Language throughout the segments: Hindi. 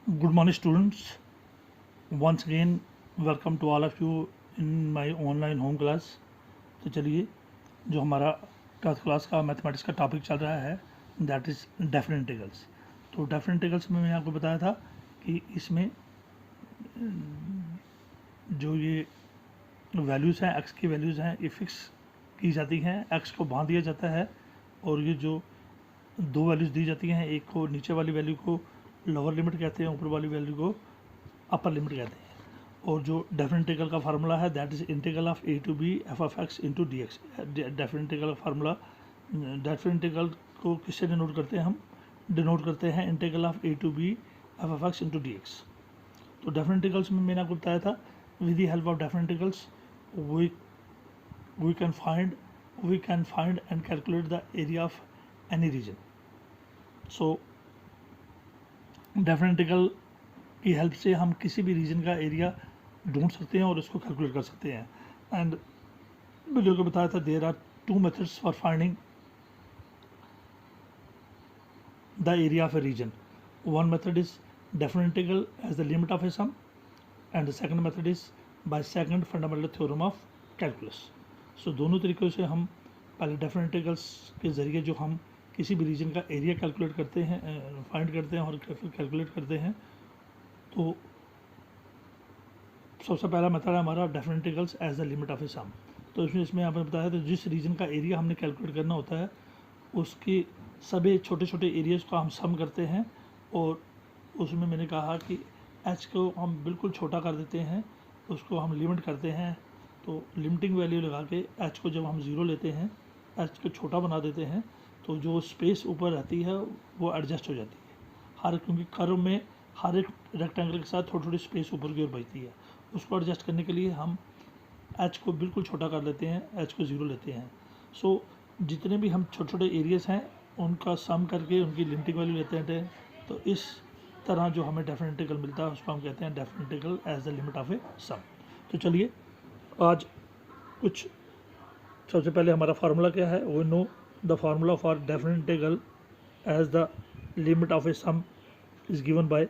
Good morning, students. Once again, welcome to all of you in my online home class. तो चलिए, जो हमारा 10th क्लास का मैथमेटिक्स का टॉपिक चल रहा है दैट इज़ डेफिनेट इंटीग्रल्स. तो डेफिनेट इंटीग्रल्स में मैंने आपको बताया था कि इसमें जो ये वैल्यूज़ हैं, एक्स की वैल्यूज़ हैं, ये फिक्स की जाती हैं, एक्स को बांध दिया जाता है और ये जो दो वैल्यूज़ दी जाती हैं, एक को नीचे वाली वैल्यू को लोअर लिमिट कहते हैं, ऊपर वाली वैल्यू को अपर लिमिट कहते हैं. और जो डेफिनेट इंटीग्रल का फार्मूला है that is integral of A to B F of X into D X. Definite integral का फार्मूला, डेफिनेट इंटीग्रल को किससे डिनोट करते हैं? हम डिनोट करते हैं integral of A to B F of X into D X. तो डेफिनेट इंटीग्रल्स में मैंने आपको बताया था with the help of definite integrals we can find and calculate the area of any region. So definite integral की हेल्प से हम किसी भी रीजन का एरिया ढूंढ सकते हैं और उसको कैलकुलेट कर सकते हैं. एंड वीडियो को बताया था there are two methods for finding the area of a region. One method is definite integral as the limit of a sum and the second method is by second fundamental theorem of calculus. So दोनों तरीक़ों से हम पहले डेफिनेट इंटीग्रल्स के ज़रिए जो हम किसी भी रीजन का एरिया कैलकुलेट करते हैं, फाइंड करते हैं और फिर कैलकुलेट करते हैं. तो सबसे पहला मेथड है हमारा definite integrals as the limit of a sum. तो इसमें आपने बताया तो जिस रीजन का एरिया हमने कैलकुलेट करना होता है उसके सभी छोटे छोटे एरियाज़ को हम सम करते हैं और उसमें मैंने कहा कि एच को हम बिल्कुल छोटा कर देते हैं, उसको हम लिमिट करते हैं. तो लिमिटिंग वैल्यू लगा के एच को जब हम ज़ीरो लेते हैं, एच को छोटा बना देते हैं, तो जो स्पेस ऊपर रहती है वो एडजस्ट हो जाती है. क्योंकि कर्व में हर एक रेक्टेंगल के साथ थोड़ी थोड़ी स्पेस ऊपर की ओर बचती है. उसको एडजस्ट करने के लिए हम एच को बिल्कुल छोटा कर लेते हैं, एच को ज़ीरो लेते हैं. सो जितने भी हम छोटे छोटे एरियाज़ हैं उनका सम करके उनकी लिमिटिंग वैल्यू लेते हैं. तो इस तरह जो हमें डेफिनेट इंटीग्रल मिलता है उसको हम कहते हैं definite integral as the limit of a sum. तो चलिए आज कुछ सबसे पहले हमारा फार्मूला क्या है. We know the formula for definite integral as the limit of a sum is given by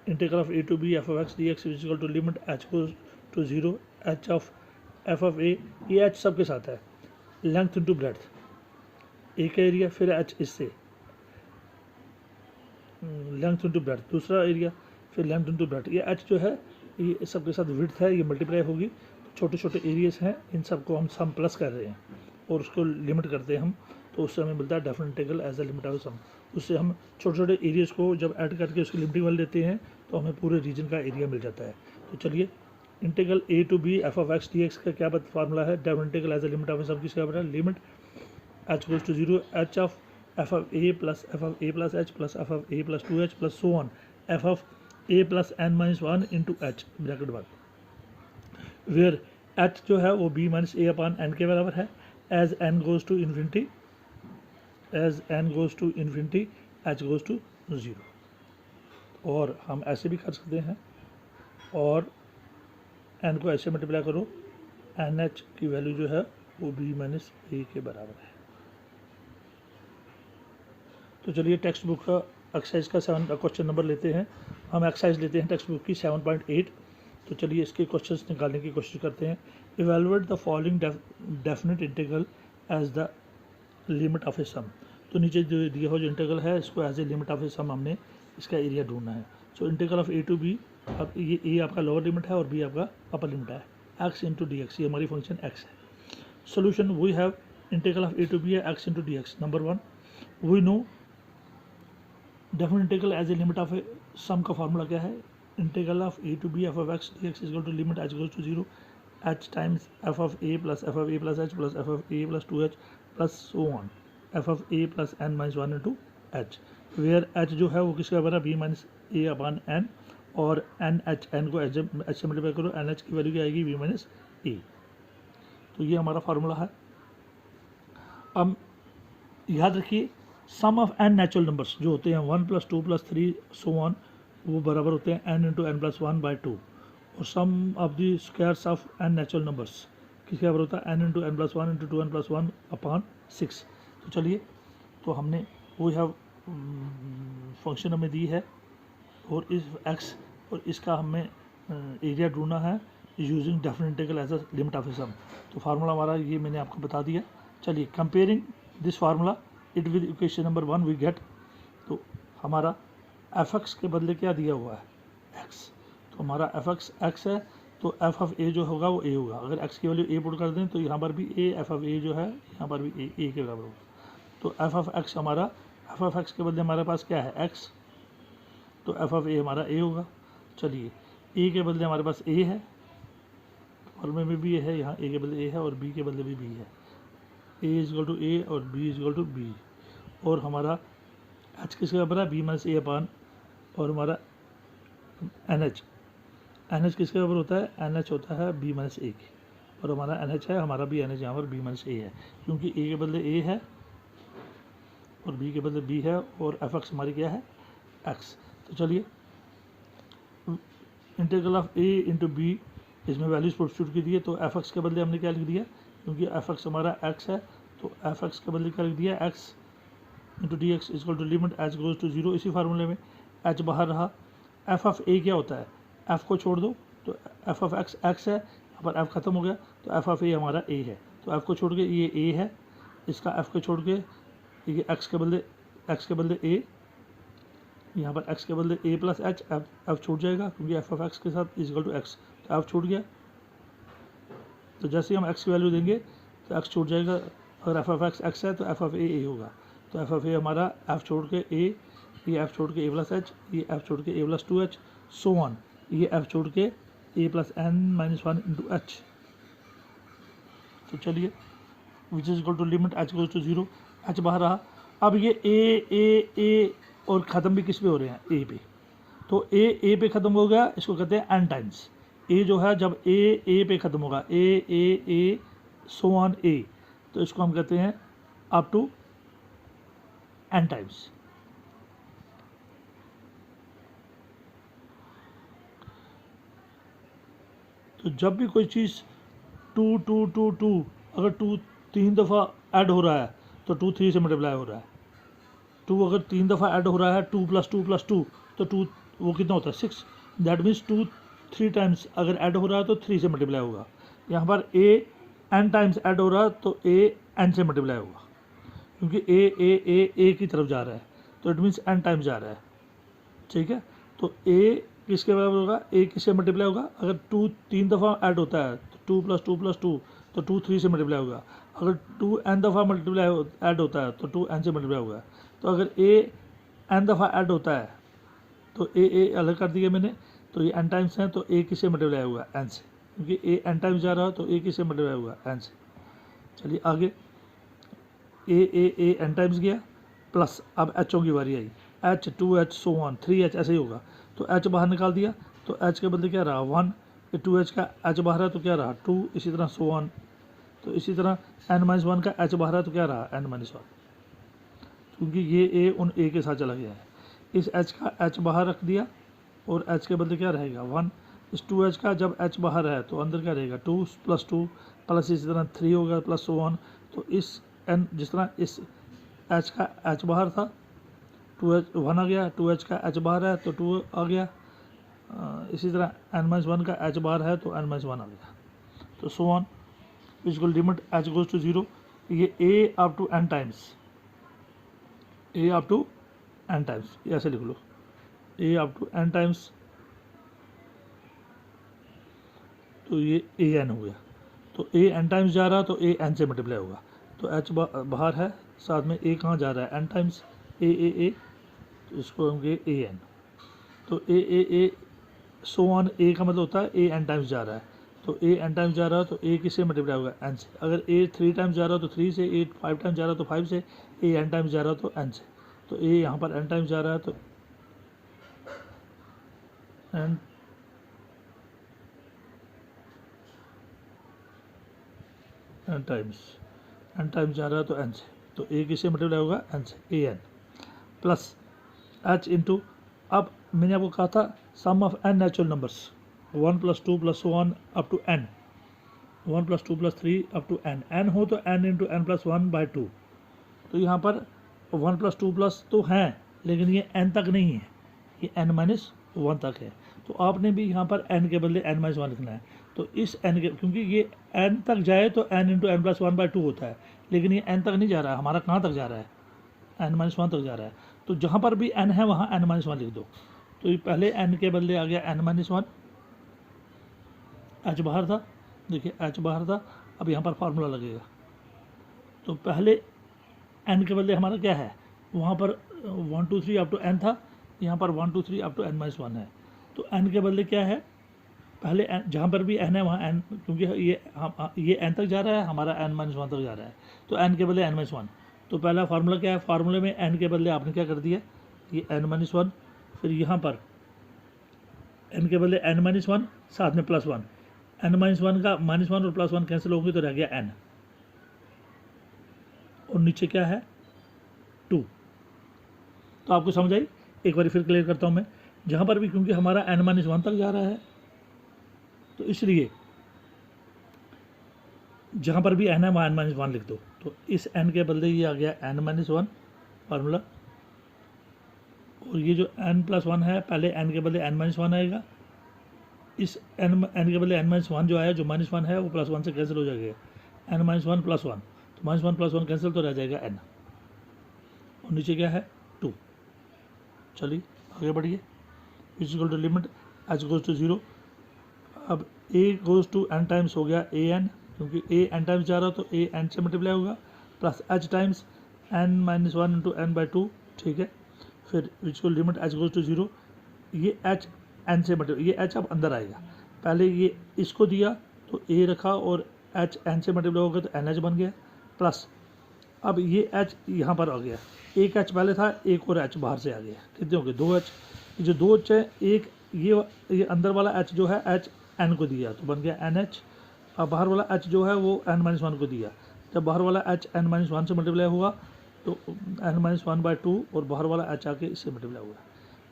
integral of A to B F of x d x is equal to limit H goes to zero h of f of a. ये एच सबके साथ है, लेंथ इंटू ब्रेड्थ ए का एरिया, फिर एच इससे लेंथ इंटू ब्रेड्थ दूसरा एरिया, फिर लेंथ इंटू ब्रेड्थ. ये एच जो है ये सबके साथ विड्थ है, ये मल्टीप्लाई होगी. छोटे छोटे एरियाज हैं, इन सबको हम सम प्लस कर रहे हैं और उसको लिमिट करते हैं हम. तो उससे हमें मिलता है definite integral as the limit of sum. उससे हम छोटे छोटे एरियाज को जब ऐड करके उसकी लिमिटिंग वैल्यू लेते हैं तो हमें पूरे रीजन का एरिया मिल जाता है. तो चलिए integral a to B F of x d x का क्या फार्मूला है. Definite integral as the limit of sum किसका बना, limit H goes to zero h of f of A plus h plus f of A plus 2h plus so on F of A plus N minus 1 into h bracket बंद, वेयर एच जो है वो बी माइनस ए अपॉन एन के बराबर है. As N goes to infinity H goes to zero. और हम ऐसे भी कर सकते हैं और एन को ऐसे मल्टीप्लाई करो, एन एच की वैल्यू जो है वो बी माइनस ए के बराबर है. तो चलिए टेक्स्ट बुक का एक्सरसाइज का 7 क्वेश्चन नंबर लेते हैं. हम एक्सरसाइज लेते हैं टेक्स्ट बुक की 7.8. तो चलिए इसके क्वेश्चंस निकालने की कोशिश करते हैं. Evaluate the following definite integral as the limit of a sum. तो नीचे जो दिया हो जो इंटीग्रल है इसको as a limit of a sum हमने इसका एरिया ढूंढना है. So integral of A to b, अब ये ए आपका लोअर लिमिट है और बी आपका अपर लिमिट है. एक्स इंटू डी एक्स, ये हमारी फंक्शन एक्स है. Solution we have integral of A to b है x into D x. Number 1 we know definite integral as a limit of a sum का फार्मूला क्या है. Integral of A to B F of x d x equal to limit H goes to zero h times f of A plus h plus f of A plus 2h plus so on F of A plus N minus 1 into H, where H जो है वो किसका बना बी माइनस ए अपॉन एन और एन को एच से मल्टीप्लाई करो, एन एच की वैल्यू क्या आएगी बी माइनस ए. तो ये हमारा फार्मूला है. अब याद रखिए सम ऑफ एन नेचुरल नंबर्स जो होते हैं 1 प्लस 2 प्लस 3 सो ऑन वो बराबर होते हैं n into n plus 1 by 2. और sum of the squares of n natural numbers किसके बराबर होता है n into n plus 1 into 2n plus 1 upon 6. तो चलिए तो हमने वी हैव फंक्शन हमें दी है और इस x और इसका हमें एरिया ढूंढना है using definite integral as a limit of sum. तो फार्मूला हमारा ये मैंने आपको बता दिया। चलिए comparing this formula it with equation number 1 we get, तो हमारा एफ एक्स के बदले क्या दिया हुआ है x, तो हमारा एफ एक्स x है, तो एफ ऑफ ए जो होगा वो a होगा। अगर x की वैल्यू a पुट कर दें तो यहाँ पर भी a, एफ ऑफ a जो है यहाँ पर भी a के बराबर होगा। तो एफ ऑफ x हमारा, एफ ऑफ x के बदले हमारे पास क्या है x, तो एफ ऑफ a हमारा a होगा। चलिए a के बदले हमारे पास a है, फॉर्मूले में भी है, यहाँ a के बदले a है और b के बदले भी b है। a is equal to a और b is equal to b, और हमारा h किसके बराबर है, b माइनस a अपान, और हमारा NH किसके बराबर होता है, NH होता है b माइनस a के, और हमारा NH है, हमारा भी NH यहाँ पर b माइनस a है, क्योंकि a के बदले a है और b के बदले b है, और एफ एक्स हमारी क्या है x। तो चलिए integral of a into B, इसमें वैल्यूज सब्स्टिट्यूट की दिए, तो एफ एक्स के बदले हमने क्या लिख दिया, क्योंकि एफ एक्स हमारा x है, तो एफ एक्स के बदले क्या लिख दिया x into D X is equal to limit H goes to zero. इसी फार्मूले में h बाहर रहा, एफ ऑफ a क्या होता है, f को छोड़ दो तो एफ ऑफ x x है, यहाँ पर f खत्म हो गया, तो एफ ऑफ a हमारा a है, तो f को छोड़ के ये a है, इसका f को छोड़ के ये x के बदले a, यहाँ पर x के बदले a प्लस एच, f छूट जाएगा क्योंकि एफ ऑफ x के साथ इजकल टू x, तो f छूट गया। तो जैसे ही हम x की वैल्यू देंगे तो x छूट जाएगा, अगर एफ ऑफ x है तो एफ ऑफ a होगा, तो एफ ऑफ a हमारा f छोड़ के a, ये f छोड़ के a प्लस एच, ये f छोड़ के a plus 2h, so on, ये f छोड़ के a plus n minus 1 into h। तो चलिए which is equal to limit h goes to zero, h बाहर रहा। अब ये a और ख़त्म भी किस पे हो रहे हैं, a पे, तो a पे ख़त्म हो गया, इसको कहते हैं n टाइम्स। a जो है जब a पे ख़त्म होगा, a सो ऑन a, तो इसको हम कहते हैं अप टू n टाइम्स। तो जब भी कोई चीज़ 2 अगर 2 3 दफ़ा ऐड हो रहा है तो 2 3 से मल्टीप्लाई हो रहा है, 2 अगर 3 दफ़ा ऐड हो रहा है 2 प्लस 2 प्लस 2, तो 2 वो कितना होता है 6, दैट मीन्स 2 3 टाइम्स अगर ऐड हो रहा है तो 3 से मल्टीप्लाई होगा। यहाँ पर a n टाइम्स ऐड हो रहा है तो a n से मल्टीप्लाई होगा, क्योंकि a की तरफ जा रहा है, तो इट मीन्स n टाइम्स जा रहा है, ठीक है। तो a किसके बराबर होगा, a किससे मल्टीप्लाई होगा, अगर 2 3 दफ़ा ऐड होता है तो 2 प्लस 2 प्लस 2, तो 2 3 से मल्टीप्लाई होगा। अगर 2 n दफ़ा मल्टीप्लाई ऐड होता है तो 2 n से मल्टीप्लाई होगा। तो अगर a n दफ़ा ऐड होता है तो a अलग कर दिया मैंने, तो ये n टाइम्स हैं, तो a किससे मल्टीप्लाई होगा, n से, क्योंकि a n टाइम्स जा रहा है तो a किससे मल्टीप्लाई होगा, n से। चलिए आगे a n टाइम्स गया, प्लस अब h की बारी आई, h 2h so on 3h ऐसे ही होगा, तो h बाहर निकाल दिया, तो h के बदले क्या रहा 1, 2h का h बाहर है तो क्या रहा 2, इसी तरह सो ऑन। तो इसी तरह n-1 का h बाहर है तो क्या रहा n-1, क्योंकि ये a उन a के साथ चला गया है। इस h का h बाहर रख दिया और h के बदले क्या रहेगा 1, इस 2h का जब h बाहर है तो अंदर क्या रहेगा 2 प्लस 2 प्लस इसी तरह 3 होगा प्लस सो ऑन। तो इस n जिस तरह इस h का h बाहर था 2h 1 आ गया, 2h का h बाहर है तो 2 आ गया, इसी तरह n-1 का h बाहर है तो n-1 आ गया, तो so on equal limit h goes to zero. ये a up to n times, a up to n times, ऐसे लिख लो a up to n times, तो ये a n हो गया। तो a n टाइम्स जा रहा तो a n से मल्टीप्लाई होगा, तो h बाहर है, साथ में a कहाँ जा रहा है n टाइम्स a, तो इसको हम कहें a n। तो a सो ऑन a का मतलब होता है a n टाइम्स जा रहा है, तो a n टाइम्स जा रहा है तो a किससे मल्टीप्लाई होगा n से। अगर a 3 टाइम्स जा रहा है तो 3 से, a 5 टाइम्स जा रहा है तो 5 से, a n टाइम्स जा रहा है तो n से। तो a यहाँ पर n टाइम्स जा रहा है तो n टाइम्स जा रहा है तो n से, तो a किससे मल्टीप्लाई होगा n से, a n plus h into, अब मैंने आपको कहा था sum of n natural numbers 1 plus 2 plus so on up to n, 1 plus 2 plus 3 up to n हो तो n into n plus 1 by 2। तो यहाँ पर 1 प्लस 2 प्लस तो हैं लेकिन ये n तक नहीं है, ये n-1 तक है, तो आपने भी यहाँ पर n के बदले n-1 लिखना है। तो इस n के, क्योंकि ये n तक जाए तो n इंटू n प्लस 1/2 होता है, लेकिन ये n तक नहीं जा रहा है, हमारा कहाँ तक जा रहा है, n-1 तक जा रहा है। तो जहाँ पर भी n है वहाँ n-1 लिख दो। तो ये पहले n के बदले आ गया n-1, h बाहर था, देखिए h बाहर था, अब यहाँ पर फार्मूला लगेगा। तो पहले n के बदले हमारा क्या है, वहाँ पर 1 2 3 अप टू n था, यहाँ पर 1 2 3 अप टू n-1 है। तो n के बदले क्या है, पहले जहाँ पर भी n है वहाँ n, क्योंकि ये n तक जा रहा है, हमारा n-1 तक जा रहा है, तो n के बदले n-1। तो पहला फार्मूला क्या है, फार्मूले में n के बदले आपने क्या कर दिया, ये n-1, फिर यहाँ पर n के बदले n-1 साथ में +1, n-1 का -1 और +1 कैंसिल होंगे तो रह गया n, और नीचे क्या है 2। तो आपको समझ आई, एक बार फिर क्लियर करता हूँ मैं। जहाँ पर भी, क्योंकि हमारा n-1 तक जा रहा है, तो इसलिए जहाँ पर भी n है वहाँ n-1 लिख दो। तो इस n के बदले ये आ गया n-1 फार्मूला, और ये जो n+1 है, पहले n के बदले n-1 आएगा, इस n के बदले n-1 जो आया, जो -1 है वो +1 से कैंसिल हो जाएगा, n-1 +1, तो -1 +1 कैंसिल, तो रह जाएगा n, और नीचे क्या है 2। चलिए आगे बढ़िए। Equal to limit h goes to 0, अब a goes to n times हो गया an, क्योंकि a n टाइम्स जा रहा तो a n से मल्टीप्लाई होगा, plus h times n-1 into n/2, ठीक है। फिर equal limit h goes to 0, ये h n से मल्टीप्लाई, ये h अब अंदर आएगा, पहले ये इसको दिया तो a रखा और h n से मल्टीप्लाई होगा तो nh बन गया, प्लस अब ये h यहाँ पर आ गया, एक h पहले था, एक और h बाहर से आ गया, कितने हो गए 2h। ये जो 2h है, एक ये अंदर वाला h जो है h n को दिया तो बन गया nh, अब बाहर वाला h जो है वो n-1 को दिया, जब बाहर वाला h n-1 से मल्टीप्लाई हुआ तो n-1/2 और बाहर वाला h आके इससे मल्टीप्लाई हुआ,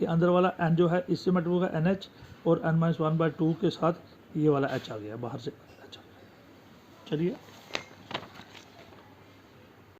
ये अंदर वाला n जो है इससे मल्टीप्लाई होगा nh, और n-1/2 के साथ ये वाला h आ गया, बाहर से h आ गया। चलिए